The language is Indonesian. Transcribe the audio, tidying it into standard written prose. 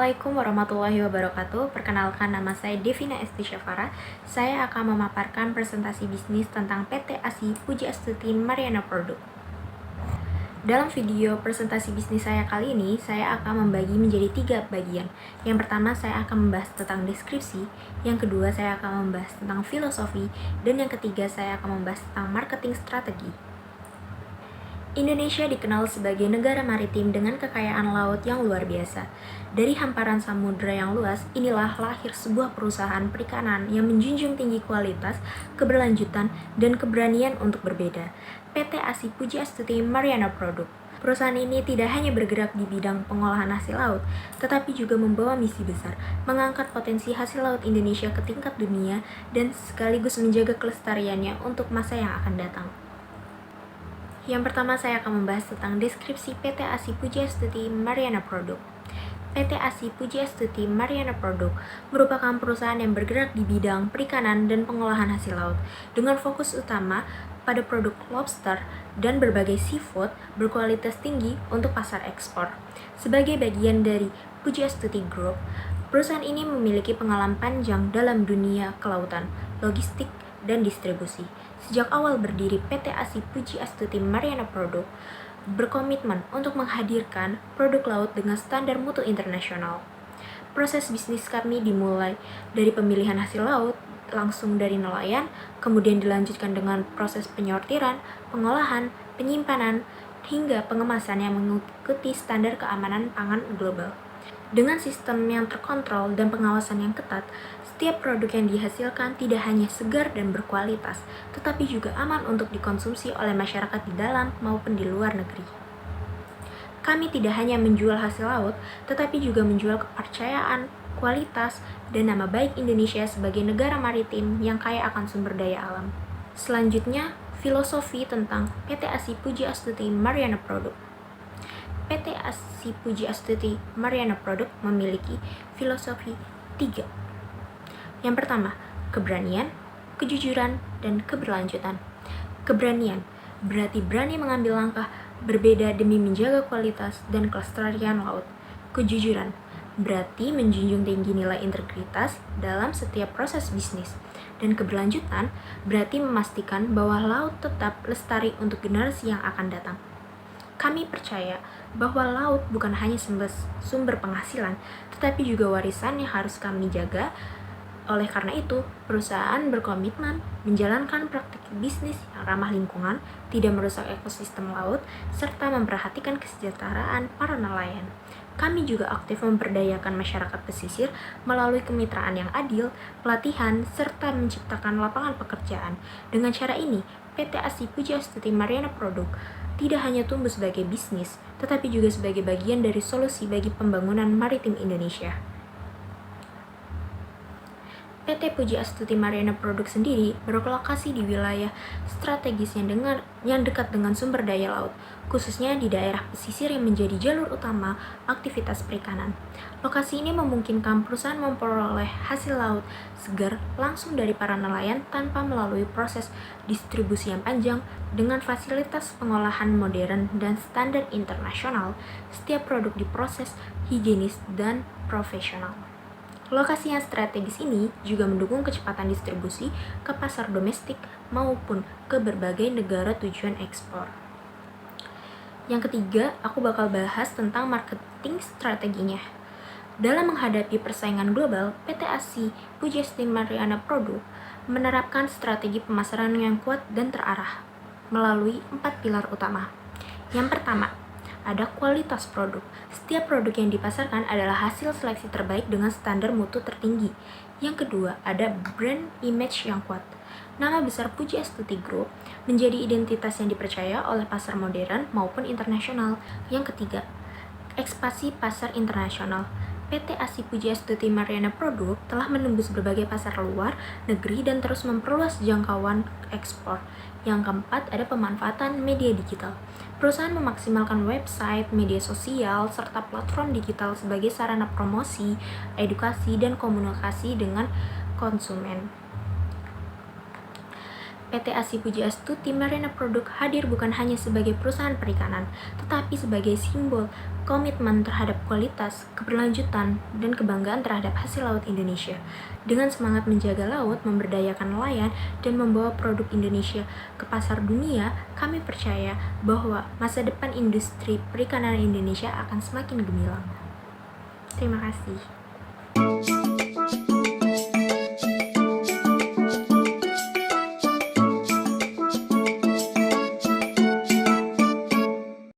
Assalamualaikum warahmatullahi wabarakatuh. Perkenalkan, nama saya Devina Esti Syafara. Saya akan memaparkan presentasi bisnis tentang PT ASI Pujiastuti Mariana Produk. Dalam video presentasi bisnis saya kali ini, saya akan membagi menjadi 3 bagian. Yang pertama, saya akan membahas tentang deskripsi. Yang kedua, saya akan membahas tentang filosofi. Dan yang ketiga, saya akan membahas tentang marketing strategi. Indonesia dikenal sebagai negara maritim dengan kekayaan laut yang luar biasa. Dari hamparan samudera yang luas, inilah lahir sebuah perusahaan perikanan yang menjunjung tinggi kualitas, keberlanjutan, dan keberanian untuk berbeda. PT ASI Pujiastuti Mariana Produk. Perusahaan ini tidak hanya bergerak di bidang pengolahan hasil laut, tetapi juga membawa misi besar, mengangkat potensi hasil laut Indonesia ke tingkat dunia, dan sekaligus menjaga kelestariannya untuk masa yang akan datang. Yang pertama, saya akan membahas tentang deskripsi PT ASI Pujiastuti Mariana Produk. PT ASI Pujiastuti Mariana Produk merupakan perusahaan yang bergerak di bidang perikanan dan pengolahan hasil laut, dengan fokus utama pada produk lobster dan berbagai seafood berkualitas tinggi untuk pasar ekspor. Sebagai bagian dari Pujiastuti Group, perusahaan ini memiliki pengalaman panjang dalam dunia kelautan, logistik, dan distribusi. Sejak awal berdiri, PT ASI Pujiastuti Mariana Produk berkomitmen untuk menghadirkan produk laut dengan standar mutu internasional. Proses bisnis kami dimulai dari pemilihan hasil laut, langsung dari nelayan, kemudian dilanjutkan dengan proses penyortiran, pengolahan, penyimpanan, hingga pengemasan yang mengikuti standar keamanan pangan global. Dengan sistem yang terkontrol dan pengawasan yang ketat, setiap produk yang dihasilkan tidak hanya segar dan berkualitas, tetapi juga aman untuk dikonsumsi oleh masyarakat di dalam maupun di luar negeri. Kami tidak hanya menjual hasil laut, tetapi juga menjual kepercayaan, kualitas, dan nama baik Indonesia sebagai negara maritim yang kaya akan sumber daya alam. Selanjutnya, filosofi tentang PT ASI Pujiastuti Mariana Produk. PT ASI Pujiastuti Mariana Produk memiliki filosofi 3. Yang pertama, keberanian, kejujuran, dan keberlanjutan. Keberanian berarti berani mengambil langkah berbeda demi menjaga kualitas dan kelestarian laut. Kejujuran berarti menjunjung tinggi nilai integritas dalam setiap proses bisnis. Dan keberlanjutan berarti memastikan bahwa laut tetap lestari untuk generasi yang akan datang. Kami percaya bahwa laut bukan hanya sumber penghasilan, tetapi juga warisan yang harus kami jaga. Oleh karena itu, perusahaan berkomitmen menjalankan praktik bisnis yang ramah lingkungan, tidak merusak ekosistem laut, serta memperhatikan kesejahteraan para nelayan. Kami juga aktif memberdayakan masyarakat pesisir melalui kemitraan yang adil, pelatihan, serta menciptakan lapangan pekerjaan. Dengan cara ini, PT ASI Pujiastuti Mariana Produk tidak hanya tumbuh sebagai bisnis, tetapi juga sebagai bagian dari solusi bagi pembangunan maritim Indonesia. PT Pujiastuti Mariana Produk sendiri berlokasi di wilayah strategis yang dekat dengan sumber daya laut, khususnya di daerah pesisir yang menjadi jalur utama aktivitas perikanan. Lokasi ini memungkinkan perusahaan memperoleh hasil laut segar langsung dari para nelayan tanpa melalui proses distribusi yang panjang. Dengan fasilitas pengolahan modern dan standar internasional, setiap produk diproses higienis dan profesional. Lokasi yang strategis ini juga mendukung kecepatan distribusi ke pasar domestik maupun ke berbagai negara tujuan ekspor. Yang ketiga, aku bakal bahas tentang marketing strateginya. Dalam menghadapi persaingan global, PT ASI Pujiastuti Mariana Produk menerapkan strategi pemasaran yang kuat dan terarah melalui 4 pilar utama. Yang pertama, ada kualitas produk. Setiap produk yang dipasarkan adalah hasil seleksi terbaik dengan standar mutu tertinggi. Yang kedua, ada brand image yang kuat. Nama besar Pujiastuti Group menjadi identitas yang dipercaya oleh pasar modern maupun internasional. Yang ketiga, ekspansi pasar internasional. PT ASI Pujiastuti Mariana Produk telah menembus berbagai pasar luar negeri dan terus memperluas jangkauan ekspor. Yang keempat, ada pemanfaatan media digital. Perusahaan memaksimalkan website, media sosial, serta platform digital sebagai sarana promosi, edukasi, dan komunikasi dengan konsumen. PT ASI Pujiastuti Marine Product hadir bukan hanya sebagai perusahaan perikanan, tetapi sebagai simbol komitmen terhadap kualitas, keberlanjutan, dan kebanggaan terhadap hasil laut Indonesia. Dengan semangat menjaga laut, memberdayakan nelayan, dan membawa produk Indonesia ke pasar dunia, kami percaya bahwa masa depan industri perikanan Indonesia akan semakin gemilang. Terima kasih.